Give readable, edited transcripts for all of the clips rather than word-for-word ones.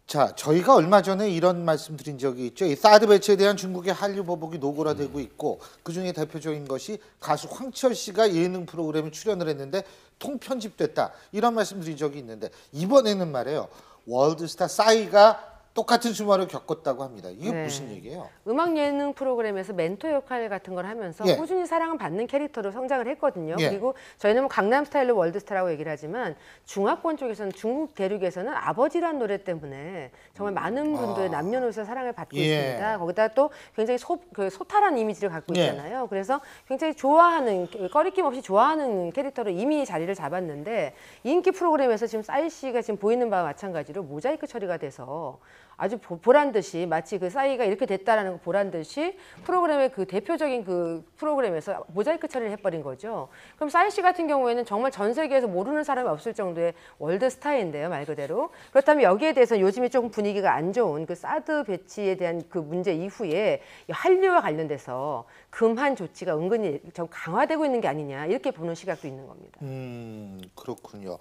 자, 저희가 얼마 전에 이런 말씀 드린 적이 있죠. 이 사드 배치에 대한 중국의 한류 보복이 노골화되고 있고 그중에 대표적인 것이 가수 황치열 씨가 예능 프로그램에 출연을 했는데 통편집됐다. 이런 말씀 드린 적이 있는데 이번에는 말이에요. 월드스타 싸이가 똑같은 수모를 겪었다고 합니다. 이게 네. 무슨 얘기예요? 음악 예능 프로그램에서 멘토 역할 같은 걸 하면서 예. 꾸준히 사랑을 받는 캐릭터로 성장을 했거든요. 예. 그리고 저희는 뭐 강남스타일로 월드스타라고 얘기를 하지만 중화권 쪽에서는 중국 대륙에서는 아버지란 노래 때문에 정말 많은 분들의 남녀노소 사랑을 받고 예. 있습니다. 거기다 또 굉장히 소탈한 이미지를 갖고 예. 있잖아요. 그래서 굉장히 좋아하는 꺼리낌 없이 좋아하는 캐릭터로 이미 자리를 잡았는데 인기 프로그램에서 지금 싸이 씨가 지금 보이는 바와 마찬가지로 모자이크 처리가 돼서 아주 보란 듯이 마치 그 싸이가 이렇게 됐다라는 거 보란 듯이 프로그램의 그 대표적인 그 프로그램에서 모자이크 처리를 해버린 거죠. 그럼 싸이 씨 같은 경우에는 정말 전 세계에서 모르는 사람이 없을 정도의 월드 스타인데요, 말 그대로. 그렇다면 여기에 대해서 요즘에 조금 분위기가 안 좋은 그 사드 배치에 대한 그 문제 이후에 한류와 관련돼서 금한 조치가 은근히 좀 강화되고 있는 게 아니냐 이렇게 보는 시각도 있는 겁니다. 그렇군요.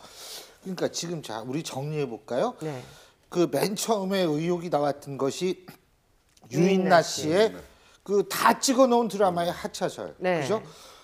그러니까 지금 자 우리 정리해 볼까요? 네. 그 맨 처음에 의혹이 나왔던 것이 유인나 씨의 그 다 찍어놓은 드라마의 하차설, 네. 그죠?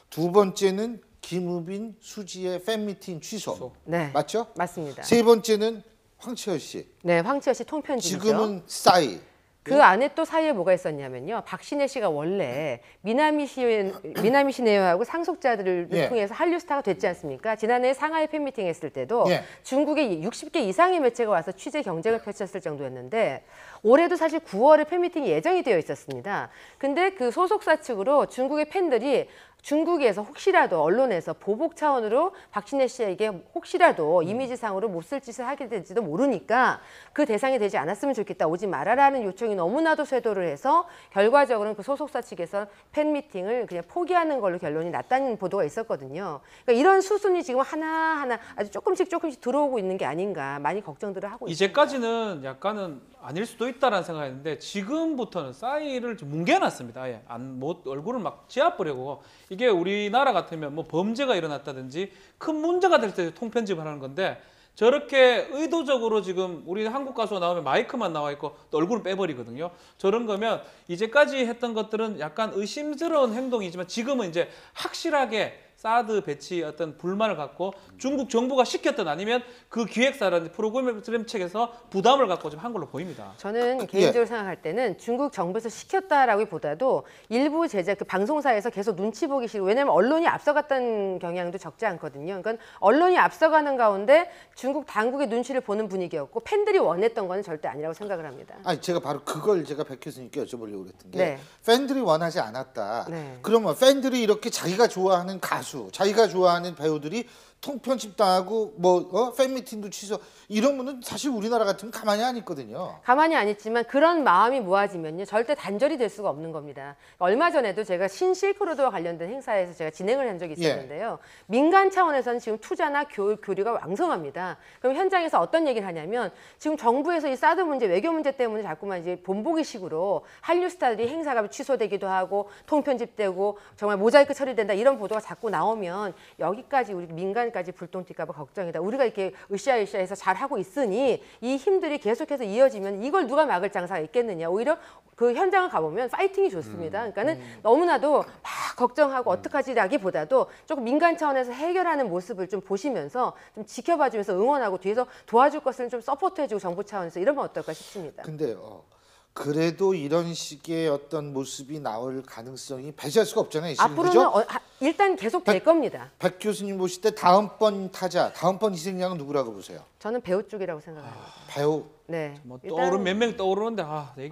두 번째는 김우빈, 수지의 팬미팅 취소, 네. 맞죠? 맞습니다. 세 번째는 황치열 씨, 네, 황치열 씨 통편집이죠. 지금은 싸이. 그 안에 또 사이에 뭐가 있었냐면요. 박신혜 씨가 원래 미나미 시네요하고 상속자들을 예. 통해서 한류 스타가 됐지 않습니까? 지난해 상하이 팬미팅 했을 때도 예. 중국의 60개 이상의 매체가 와서 취재 경쟁을 펼쳤을 정도였는데 올해도 사실 9월에 팬미팅이 예정이 되어 있었습니다. 근데 그 소속사 측으로 중국의 팬들이 중국에서 혹시라도 언론에서 보복 차원으로 박신혜 씨에게 혹시라도 이미지상으로 못 쓸 짓을 하게 될지도 모르니까 그 대상이 되지 않았으면 좋겠다. 오지 말아라는 요청이 너무나도 쇄도를 해서 결과적으로는 그 소속사 측에서 팬미팅을 그냥 포기하는 걸로 결론이 났다는 보도가 있었거든요. 그러니까 이런 수순이 지금 하나하나 아주 조금씩 들어오고 있는 게 아닌가 많이 걱정들을 하고 있습니다. 이제까지는 약간은 아닐 수도 있다라는 생각했는데 지금부터는 싸이를 좀 뭉개놨습니다. 아예 얼굴을 막 지압버리고 이게 우리나라 같으면 뭐 범죄가 일어났다든지 큰 문제가 될 때 통편집을 하는 건데 저렇게 의도적으로 지금 우리 한국 가수가 나오면 마이크만 나와 있고 또 얼굴을 빼버리거든요. 저런 거면 이제까지 했던 것들은 약간 의심스러운 행동이지만 지금은 이제 확실하게 사드 배치 어떤 불만을 갖고 중국 정부가 시켰던 아니면 그 기획사라든지 프로그램 측에서 부담을 갖고 좀 한 걸로 보입니다. 저는 개인적으로 생각할 때는 중국 정부에서 시켰다라기보다도 일부 제작 그 방송사에서 계속 눈치 보기 싫고 왜냐하면 언론이 앞서갔다는 경향도 적지 않거든요. 그러니까 언론이 앞서가는 가운데 중국 당국의 눈치를 보는 분위기였고 팬들이 원했던 건 절대 아니라고 생각을 합니다. 아니 제가 바로 그걸 제가 백 교수님께 여쭤보려고 그랬던 게 네. 팬들이 원하지 않았다. 네. 그러면 팬들이 이렇게 자기가 좋아하는 가수, 자기가 좋아하는 배우들이 통편집 당하고 팬미팅도 취소 이러면은 사실 우리나라 같으면 가만히 안 있거든요. 가만히 안 있지만 그런 마음이 모아지면요 절대 단절이 될 수가 없는 겁니다. 얼마 전에도 제가 신실크로드와 관련된 행사에서 제가 진행을 한 적이 있었는데요. 민간 차원에서는 지금 투자나 교류가 왕성합니다. 그럼 현장에서 어떤 얘기를 하냐면 지금 정부에서 이 사드 문제, 외교 문제 때문에 자꾸만 이제 본보기식으로 한류 스타들이 행사가 취소되기도 하고 통편집되고 정말 모자이크 처리된다 이런 보도가 자꾸 나오면 여기까지 우리 민간까지 불똥 튈까 봐 걱정이다. 우리가 이렇게 으쌰으쌰해서 잘 하고 있으니 이 힘들이 계속해서 이어지면 이걸 누가 막을 장사가 있겠느냐. 오히려 그 현장을 가보면 파이팅이 좋습니다. 그러니까는 너무나도 막 걱정하고 어떡하지라기보다도 조금 민간 차원에서 해결하는 모습을 좀 보시면서 좀 지켜봐주면서 응원하고 뒤에서 도와줄 것을 좀 서포트해주고 정부 차원에서 이러면 어떨까 싶습니다. 근데 그래도 이런 식의 어떤 모습이 나올 가능성이 배제할 수가 없잖아요. 지금, 앞으로는 그죠? 일단 계속 될 겁니다. 백 교수님 보실 때 다음번 타자, 다음번 희생양은 누구라고 보세요? 저는 배우 쪽이라고 생각합니다. 배우. 네. 뭐 떠오른 몇 명 떠오르는데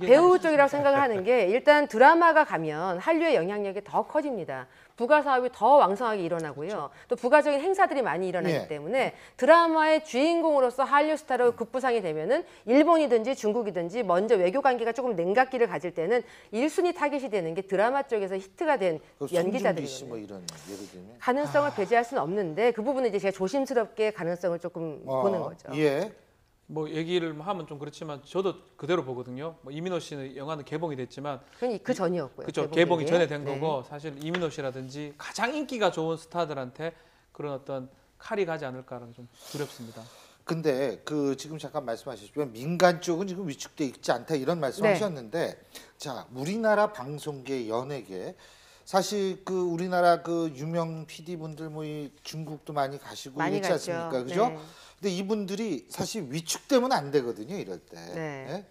배우 쪽이라고 생각을 하는 게 일단 드라마가 가면 한류의 영향력이 더 커집니다. 부가 사업이 더 왕성하게 일어나고요. 그렇죠. 또 부가적인 행사들이 많이 일어나기 예. 때문에 드라마의 주인공으로서 한류 스타로 급부상이 되면은 일본이든지 중국이든지 먼저 외교 관계가 조금 냉각기를 가질 때는 1순위 타깃이 되는 게 드라마 쪽에서 히트가 된 연기자들이거든요. 뭐 이런 예를 들면 가능성을 배제할 수는 없는데 그 부분은 이제 제가 조심스럽게 가능성을 조금 보는 거죠. 예. 뭐 얘기를 하면 좀 그렇지만 저도 그대로 보거든요. 뭐 이민호 씨는 영화는 개봉이 됐지만 그 전이었고요. 그렇죠. 개봉이 전에 된 네. 거고 사실 이민호 씨라든지 가장 인기가 좋은 스타들한테 그런 어떤 칼이 가지 않을까라는 좀 두렵습니다. 근데 그 지금 잠깐 말씀하셨지만 민간 쪽은 지금 위축돼 있지 않다 이런 네. 말씀하셨는데 자 우리나라 방송계 연예계 사실 그 우리나라 그 유명 PD 분들 뭐 이 중국도 많이 가시고 많이 이랬지 갔죠. 않습니까, 그죠? 네. 근데 이분들이 사실 위축되면 안 되거든요, 이럴 때. 네. 예?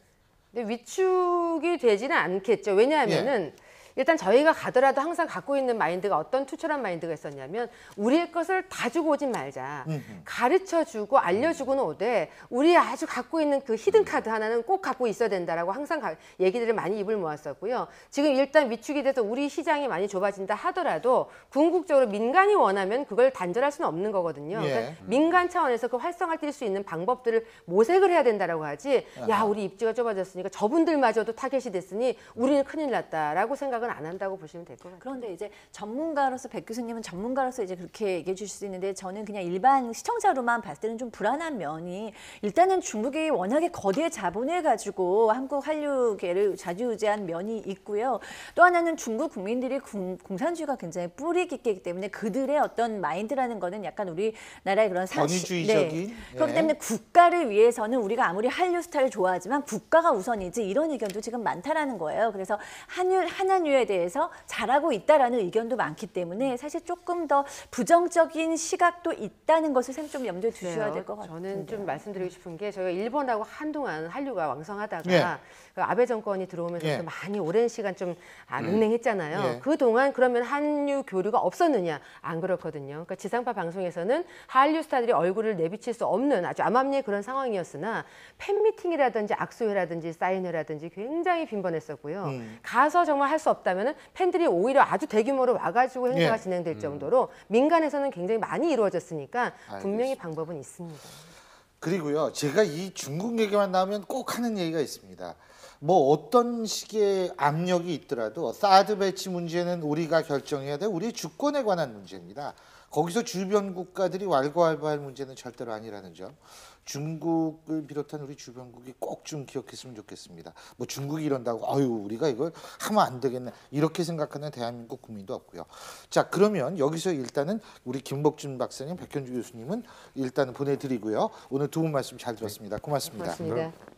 근데 위축이 되지는 않겠죠. 왜냐하면은 일단 저희가 가더라도 항상 갖고 있는 마인드가 어떤 투철한 마인드가 있었냐면 우리의 것을 다 주고 오진 말자. 가르쳐주고 알려주고는 오되 우리 아주 갖고 있는 그 히든 카드 하나는 꼭 갖고 있어야 된다라고 항상 얘기들을 많이 입을 모았었고요. 지금 일단 위축이 돼서 우리 시장이 많이 좁아진다 하더라도 궁극적으로 민간이 원하면 그걸 단절할 수는 없는 거거든요. 예. 그러니까 민간 차원에서 그 활성화를 띌 수 있는 방법들을 모색을 해야 된다라고 하지. 야, 우리 입지가 좁아졌으니까 저분들마저도 타겟이 됐으니 우리는 큰일 났다라고 생각은 안 한다고 보시면 될 것 같아요. 그런데 이제 전문가로서 백 교수님은 전문가로서 이제 그렇게 얘기해 주실 수 있는데 저는 그냥 일반 시청자로만 봤을 때는 좀 불안한 면이 일단은 중국이 워낙에 거대 자본을 가지고 한국 한류계를 좌지우지한 면이 있고요. 또 하나는 중국 국민들이 공산주의가 굉장히 뿌리 깊기 때문에 그들의 어떤 마인드라는 거는 약간 우리나라의 그런 권위주의적인. 그렇기 예. 때문에 국가를 위해서는 우리가 아무리 한류 스타를 좋아하지만 국가가 우선이지 이런 의견도 지금 많다라는 거예요. 그래서 한한류에 대해서 잘하고 있다라는 의견도 많기 때문에 사실 조금 더 부정적인 시각도 있다는 것을 좀 염두에 두셔야 될 것 같아요. 저는 좀 말씀드리고 싶은 게 저희가 일본하고 한동안 한류가 왕성하다가 예. 그 아베 정권이 들어오면서 예. 좀 많이 오랜 시간 좀 맹맹했잖아요. 예. 그동안 그러면 한류 교류가 없었느냐? 안 그렇거든요. 그러니까 지상파 방송에서는 한류 스타들이 얼굴을 내비칠 수 없는 아주 암암리의 그런 상황이었으나 팬미팅이라든지 악수회라든지 사인회라든지 굉장히 빈번했었고요. 가서 정말 할 수 없다면 팬들이 오히려 아주 대규모로 와가지고 행사가 예. 진행될 정도로 민간에서는 굉장히 많이 이루어졌으니까 분명히 알겠습니다. 방법은 있습니다. 그리고요, 제가 이 중국 얘기만 나오면 꼭 하는 얘기가 있습니다. 뭐 어떤 식의 압력이 있더라도 사드 배치 문제는 우리가 결정해야 돼. 우리 주권에 관한 문제입니다. 거기서 주변 국가들이 왈가왈부할 문제는 절대로 아니라는 점. 중국을 비롯한 우리 주변국이 꼭 좀 기억했으면 좋겠습니다. 뭐 중국이 이런다고 아유 우리가 이걸 하면 안 되겠네 이렇게 생각하는 대한민국 국민도 없고요. 자 그러면 여기서 일단은 우리 김복준 박사님, 백현주 교수님은 일단은 보내드리고요. 오늘 두 분 말씀 잘 들었습니다. 고맙습니다. 고맙습니다.